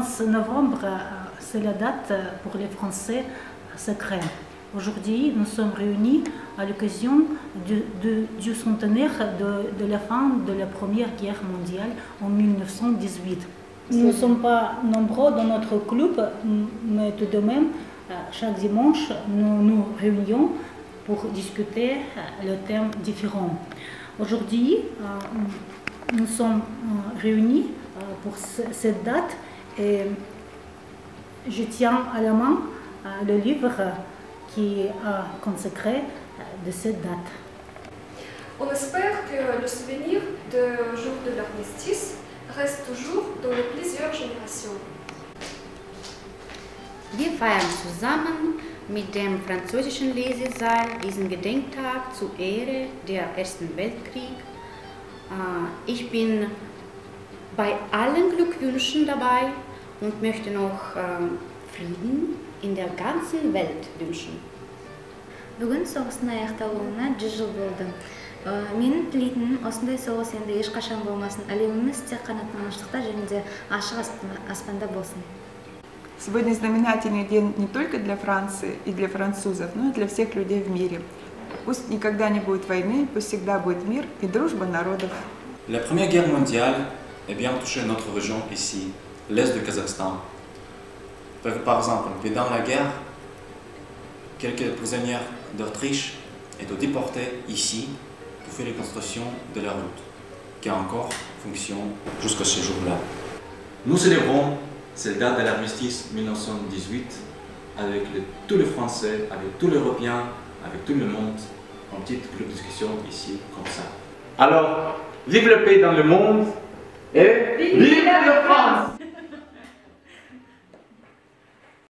15 novembre, c'est la date pour les Français secrets. Aujourd'hui, nous sommes réunis à l'occasion du centenaire de la fin de la Première Guerre mondiale en 1918. Nous ne sommes pas nombreux dans notre club, mais tout de même, chaque dimanche, nous nous réunions pour discuter de thèmes différents. Aujourd'hui, nous sommes réunis pour cette date et je tiens à la main le livre qui est consacré de cette date. On espère que le souvenir du jour de l'armistice reste toujours dans plusieurs générations. Wir feiern zusammen mit dem französischen Lesesaal diesen Gedenktag zur Ehre der Ersten Weltkrieg. Ich bin bei allen Glückwünschen dabei und möchte noch Frieden in der ganzen Welt wünschen. Бүгін соғыстың аяқталуына 100 жыл болды. Менің тілейтінім осындай соғыс енді ешқашан болмасын. Әлеміміз тек қана тыныштықта және де ашық аспанда болсын. Сегодня знаменательный день не только для Франции и для французов, но и для всех людей в мире. Пусть никогда не будет войны, пусть всегда будет мир и дружба народов. La Première Guerre mondiale a bien touché notre région ici, l'est du Kazakhstan. Par exemple, pendant la guerre, quelques prisonniers d'Autriche étaient déportés ici pour faire la construction de la route, qui a encore fonction jusqu'à ce jour-là. Nous célébrons cette date de l'armistice 1918 avec tous les Français, avec tous les Européens, avec tout le monde, en petite groupe de discussion ici, comme ça. Alors, vive la paix dans le monde et vive la France!